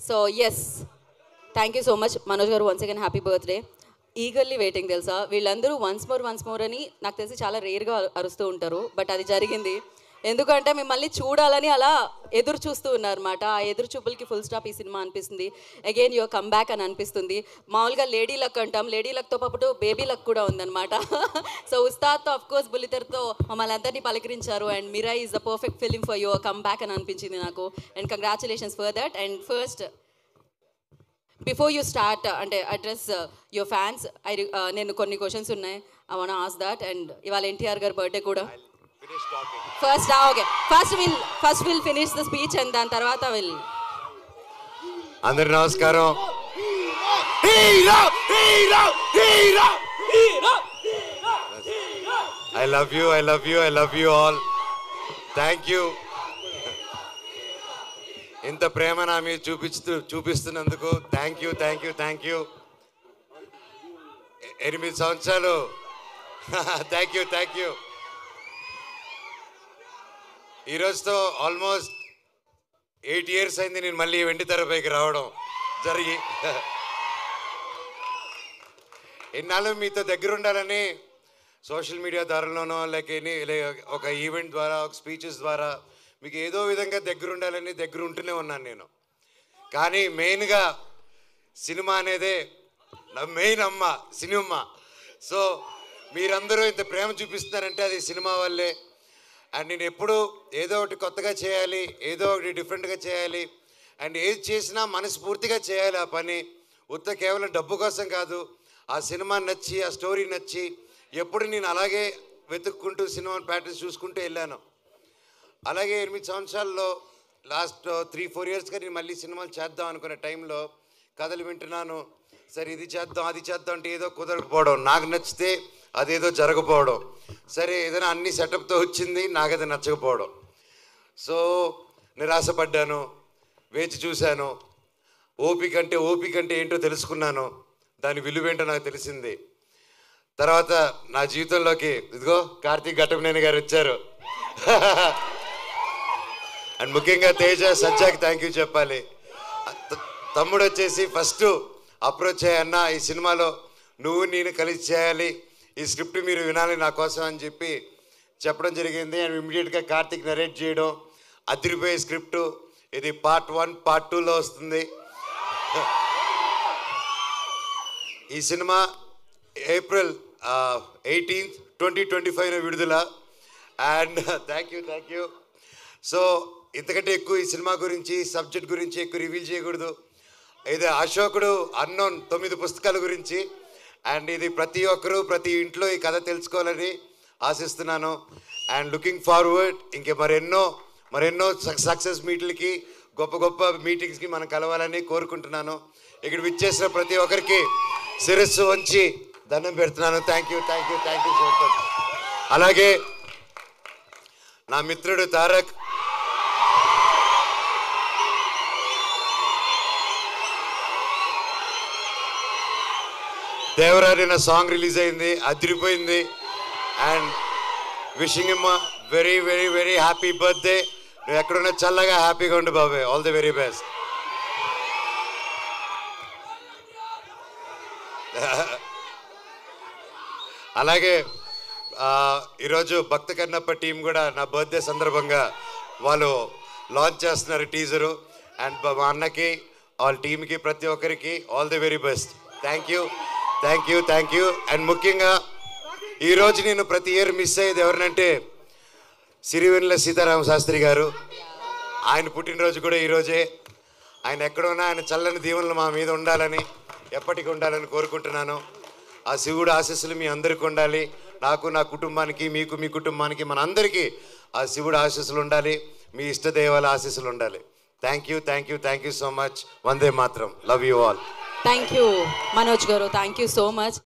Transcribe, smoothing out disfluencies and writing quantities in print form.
So yes, thank you so much Manoj garu. Once again happy birthday. Eagerly waiting తెలుసా, వీళ్ళందరూ once more అని నాకు తెలిసి చాలా రేర్గా అరుస్తూ ఉంటారు, బట్ అది జరిగింది. ఎందుకంటే మిమ్మల్ని చూడాలని అలా ఎదురు చూస్తూ ఉన్నారన్నమాట. ఆ ఎదురు చూపులకి ఫుల్ స్టాప్ ఈ సినిమా అనిపిస్తుంది. అగైన్ యువర్ కమ్ బ్యాక్ అని అనిపిస్తుంది. మామూలుగా లేడీ లక్ అంటాం, లేడీ లక్తో పాటు బేబీ లక్ కూడా ఉందన్నమాట. సో ఉస్తాద్తో ఆఫ్ కోర్స్ బుల్లితెరతో మమ్మల్ని అందరినీ పలకరించారు. అండ్ మీరా is the perfect film for your come back అని అనిపించింది నాకు. And congratulations for that. And first before you start అంటే అడ్రస్ యువర్ ఫ్యాన్స్, నేను కొన్ని క్వశ్చన్స్ ఉన్నాయి, I want ask that. And ఇవాళ ఎన్టీఆర్ గారి బర్త్డే కూడా. First will finish the speech and దాని తర్వాత విల్. అందరి నమస్కారం. I love you all. Thank you. ఇంత ప్రేమ నా మీద చూపిస్తున్నందుకు థ్యాంక్ యూ. 8 సంవత్సరాలు. Thank you. ఈరోజుతో ఆల్మోస్ట్ 8 years అయింది నేను మళ్ళీ వెండి తెరపైకి రావడం జరిగి. ఎన్నాళ్ళు మీతో దగ్గర ఉండాలని సోషల్ మీడియా ద్వారాలోనో లేక ఒక ఈవెంట్ ద్వారా, ఒక స్పీచెస్ ద్వారా మీకు ఏదో విధంగా దగ్గర ఉండాలని దగ్గర ఉంటూనే ఉన్నాను నేను. కానీ మెయిన్గా సినిమా అనేదే నా మెయిన్ అమ్మ, సినిమా. సో మీరందరూ ఇంత ప్రేమ చూపిస్తున్నారంటే అది సినిమా వల్లే. అండ్ నేను ఎప్పుడు ఏదో ఒకటి కొత్తగా చేయాలి, ఏదో ఒకటి డిఫరెంట్గా చేయాలి. అండ్ ఏది చేసినా మనస్ఫూర్తిగా చేయాలి ఆ పని. కేవలం డబ్బు కోసం కాదు. ఆ సినిమా నచ్చి, ఆ స్టోరీ నచ్చి ఎప్పుడు నేను అలాగే వెతుక్కుంటూ సినిమా ప్యాటర్న్స్ చూసుకుంటూ వెళ్ళాను. అలాగే 8 సంవత్సరాల్లో లాస్ట్ 3-4 yearsగా నేను మళ్ళీ సినిమాలు చేద్దాం అనుకునే టైంలో కథలు వింటున్నాను. సరే ఇది చేద్దాం అది చేద్దాం అంటే ఏదో కుదరకపోవడం, నాకు నచ్చితే అదేదో జరగకపోవడం. సరే ఏదైనా అన్ని సెటప్తో వచ్చింది, నాకు అది నచ్చకపోవడం. సో నిరాశపడ్డాను, వేచి చూశాను. ఓపిక అంటే ఏంటో తెలుసుకున్నాను. దాని విలువేంటో నాకు తెలిసింది. తర్వాత నా జీవితంలోకి ఇదిగో కార్తీక్ ఘట్టమనేని గారు వచ్చారు. అండ్ ముఖ్యంగా తేజ, సజ్జాకి థ్యాంక్ యూ చెప్పాలి. తమ్ముడు వచ్చేసి ఫస్ట్ అప్రోచ్ అయ్యన్న, ఈ సినిమాలో నువ్వు నేను కలిసి చేయాలి, ఈ స్క్రిప్ట్ మీరు వినాలి నా కోసం అని చెప్పి చెప్పడం జరిగింది. అండ్ ఇమ్మీడియట్గా కార్తీక్ నరేట్ చేయడం, అదిరిపోయే స్క్రిప్టు. ఇది Part 1, Part 2లో వస్తుంది. ఈ సినిమా April 18th, 2025 విడుదల. And thank you. సో ఇంతకంటే ఎక్కువ ఈ సినిమా గురించి, సబ్జెక్ట్ గురించి ఎక్కువ రివీల్ చేయకూడదు. ఇది అశోకుడు అన్నోన్ 9 పుస్తకాల గురించి. అండ్ ఇది ప్రతి ఒక్కరూ ప్రతి ఇంట్లో ఈ కథ తెలుసుకోవాలని ఆశిస్తున్నాను. అండ్ లుకింగ్ ఫార్వర్డ్ ఇంకే మరెన్నో సక్సెస్ మీట్లకి, గొప్ప మీటింగ్స్కి మనం కలవాలని కోరుకుంటున్నాను. ఇక్కడ విచ్చేసిన ప్రతి ఒక్కరికి శిరస్సు వంచి దండం పెడుతున్నాను. Thank you so much. అలాగే నా మిత్రుడు తారక్, దేవరారి నా సాంగ్ రిలీజ్ అయింది, అదిరిపోయింది. And wishing him very happy birthday. నువ్వు ఎక్కడున్నా చల్లగా హ్యాపీగా ఉండు బాబాయ్. All the very best. అలాగే ఈరోజు భక్త కన్నప్ప టీం కూడా నా బర్త్డే సందర్భంగా వాళ్ళు లాంచ్ చేస్తున్నారు టీజరు. అండ్ మా అన్నకి, వాళ్ళ టీంకి, ప్రతి ఒక్కరికి all the very best. Thank you. And ముఖ్యంగా ఈరోజు నేను ప్రతి ఇయర్ మిస్ అయ్యేది ఎవరినంటే సిరివెన్నెల సీతారామ శాస్త్రి గారు. ఆయన పుట్టినరోజు కూడా ఈరోజే. ఆయన ఎక్కడున్నా ఆయన చల్లని దీవెనలు మా మీద ఉండాలని, ఎప్పటికీ ఉండాలని కోరుకుంటున్నాను. ఆ శివుడు ఆశీస్సులు మీ అందరికీ ఉండాలి. నాకు, నా కుటుంబానికి, మీకు, మీ కుటుంబానికి, మన అందరికీ ఆ శివుడు ఆశీస్సులు ఉండాలి. మీ ఇష్టదేవాల ఆశీస్సులు ఉండాలి. Thank you so much. వందే మాత్రం. Love you all. Thank you Manoj garu, thank you so much.